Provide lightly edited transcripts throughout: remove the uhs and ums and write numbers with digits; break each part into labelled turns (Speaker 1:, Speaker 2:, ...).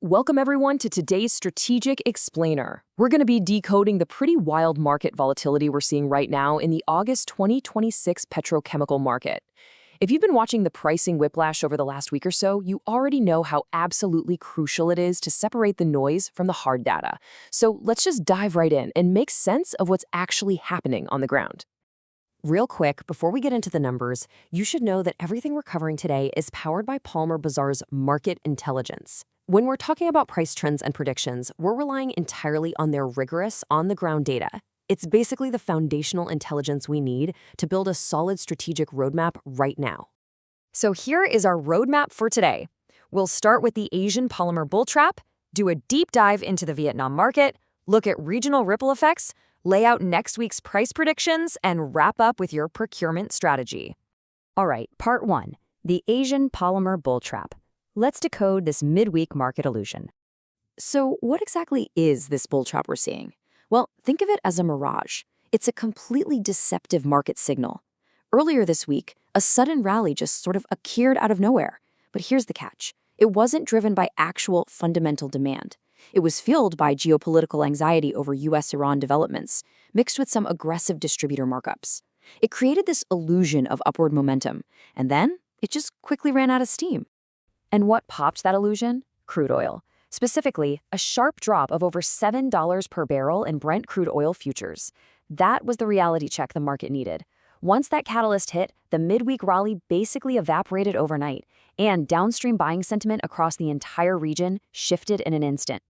Speaker 1: Welcome everyone to today's Strategic Explainer. We're going to be decoding the pretty wild market volatility we're seeing right now in the August 2026 petrochemical market. If you've been watching the pricing whiplash over the last week or so, you already know how absolutely crucial it is to separate the noise from the hard data. So let's just dive right in and make sense of what's actually happening on the ground. Real quick, before we get into the numbers, you should know that everything we're covering today is powered by Polymer Bazaar's market intelligence. When we're talking about price trends and predictions, we're relying entirely on their rigorous, on-the-ground data. It's basically the foundational intelligence we need to build a solid strategic roadmap right now. So here is our roadmap for today. We'll start with the Asian polymer bull trap, do a deep dive into the Vietnam market, look at regional ripple effects, lay out next week's price predictions, and wrap up with your procurement strategy. All right, part 1, the Asian polymer bull trap. Let's decode this midweek market illusion. So what exactly is this bull trap we're seeing? Well, think of it as a mirage. It's a completely deceptive market signal. Earlier this week, a sudden rally just sort of appeared out of nowhere. But here's the catch. It wasn't driven by actual fundamental demand. It was fueled by geopolitical anxiety over US-Iran developments, mixed with some aggressive distributor markups. It created this illusion of upward momentum, and then it just quickly ran out of steam. And what popped that illusion? Crude oil. Specifically, a sharp drop of over $7 per barrel in Brent crude oil futures. That was the reality check the market needed. Once that catalyst hit, the midweek rally basically evaporated overnight, and downstream buying sentiment across the entire region shifted in an instant.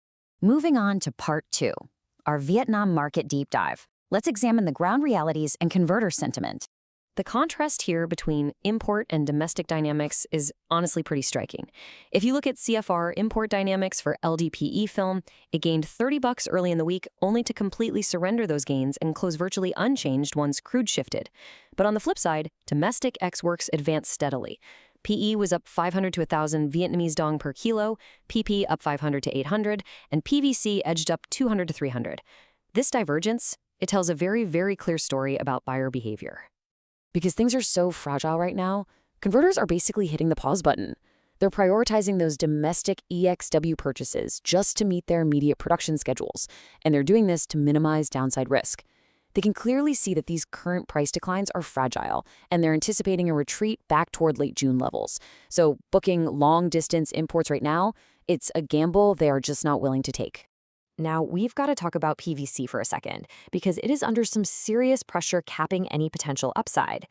Speaker 1: Moving on to part 2, our Vietnam market deep dive. Let's examine the ground realities and converter sentiment. The contrast here between import and domestic dynamics is honestly pretty striking. If you look at CFR import dynamics for LDPE film, it gained $30 early in the week only to completely surrender those gains and close virtually unchanged once crude shifted. But on the flip side, domestic ex-works advanced steadily. PE was up 500 to 1,000 Vietnamese dong per kilo, PP up 500 to 800, and PVC edged up 200 to 300. This divergence, it tells a very, very clear story about buyer behavior. Because things are so fragile right now, converters are basically hitting the pause button. They're prioritizing those domestic EXW purchases just to meet their immediate production schedules, and they're doing this to minimize downside risk. They can clearly see that these current price declines are fragile, and they're anticipating a retreat back toward late June levels. So booking long-distance imports right now, it's a gamble they are just not willing to take. Now, we've got to talk about PVC for a second, because it is under some serious pressure capping any potential upside.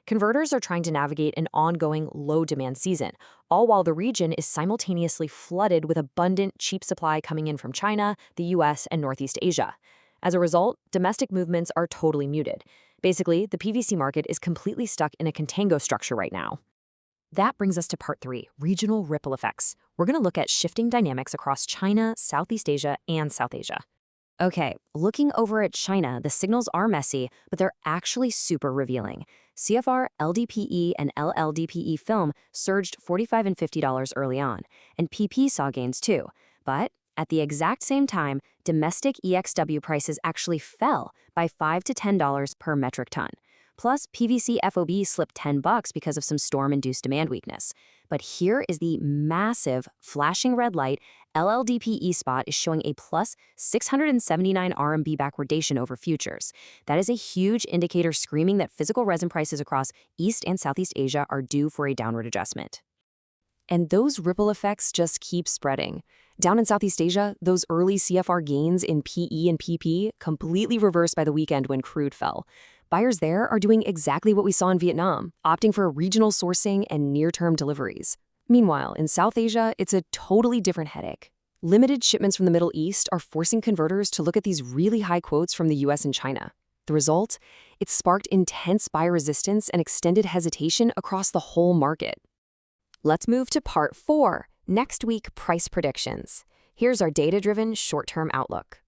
Speaker 1: Converters are trying to navigate an ongoing low-demand season, all while the region is simultaneously flooded with abundant, cheap supply coming in from China, the US, and Northeast Asia. As a result, domestic movements are totally muted. Basically, the PVC market is completely stuck in a contango structure right now. That brings us to part 3, regional ripple effects. We're going to look at shifting dynamics across China, Southeast Asia, and South Asia. Okay, looking over at China, the signals are messy, but they're actually super revealing. CFR, LDPE, and LLDPE film surged $45 and $50 early on, and PP saw gains too. But at the exact same time, domestic EXW prices actually fell by $5 to $10 per metric ton. Plus, PVC FOB slipped $10 because of some storm-induced demand weakness. But here is the massive, flashing red light. LLDPE spot is showing a plus 679 RMB backwardation over futures. That is a huge indicator screaming that physical resin prices across East and Southeast Asia are due for a downward adjustment. And those ripple effects just keep spreading. Down in Southeast Asia, those early CFR gains in PE and PP completely reversed by the weekend when crude fell. Buyers there are doing exactly what we saw in Vietnam, opting for regional sourcing and near-term deliveries. Meanwhile, in South Asia, it's a totally different headache. Limited shipments from the Middle East are forcing converters to look at these really high quotes from the US and China. The result? It sparked intense buyer resistance and extended hesitation across the whole market. Let's move to part 4, next week price predictions. Here's our data-driven short-term outlook.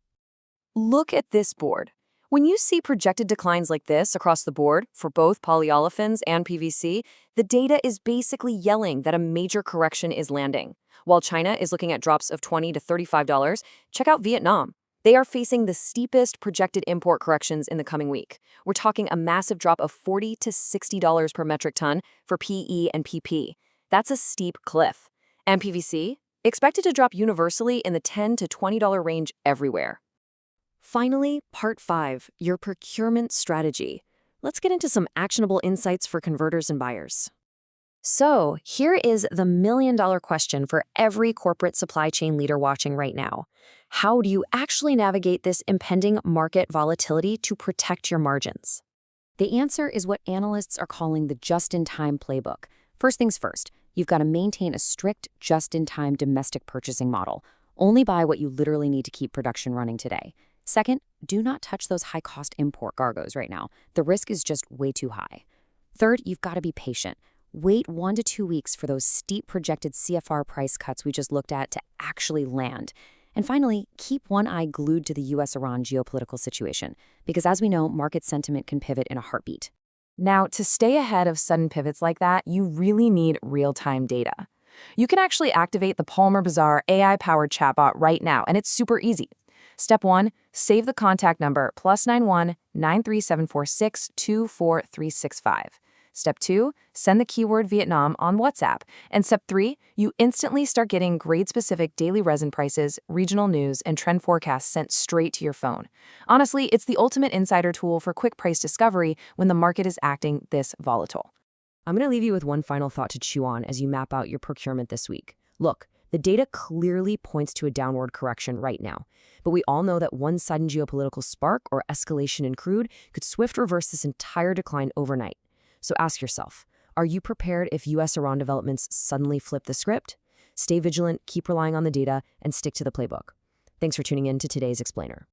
Speaker 1: Look at this board. When you see projected declines like this across the board for both polyolefins and PVC, the data is basically yelling that a major correction is landing. While China is looking at drops of $20 to $35, check out Vietnam. They are facing the steepest projected import corrections in the coming week. We're talking a massive drop of $40 to $60 per metric ton for PE and PP. That's a steep cliff. And PVC? Expected to drop universally in the $10 to $20 range everywhere. Finally, Part 5, your procurement strategy. Let's get into some actionable insights for converters and buyers. So, here is the million-dollar question for every corporate supply chain leader watching right now. How do you actually navigate this impending market volatility to protect your margins? The answer is what analysts are calling the just-in-time playbook. First things first, you've got to maintain a strict just-in-time domestic purchasing model. Only buy what you literally need to keep production running today. Second, do not touch those high-cost import cargoes right now. The risk is just way too high. Third, you've got to be patient. Wait 1 to 2 weeks for those steep projected CFR price cuts we just looked at to actually land. And finally, keep one eye glued to the US-Iran geopolitical situation, because as we know, market sentiment can pivot in a heartbeat. Now, to stay ahead of sudden pivots like that, you really need real-time data. You can actually activate the Polymer Bazaar AI-powered chatbot right now, and it's super easy. Step 1, save the contact number +91 93746 24365. Step 2, send the keyword Vietnam on WhatsApp. And Step 3, you instantly start getting grade-specific daily resin prices, regional news, and trend forecasts sent straight to your phone. Honestly, it's the ultimate insider tool for quick price discovery when the market is acting this volatile. I'm going to leave you with one final thought to chew on as you map out your procurement this week. Look, the data clearly points to a downward correction right now, but we all know that one sudden geopolitical spark or escalation in crude could swift reverse this entire decline overnight. So ask yourself, are you prepared if US-Iran developments suddenly flip the script? Stay vigilant, keep relying on the data, and stick to the playbook. Thanks for tuning in to today's Explainer.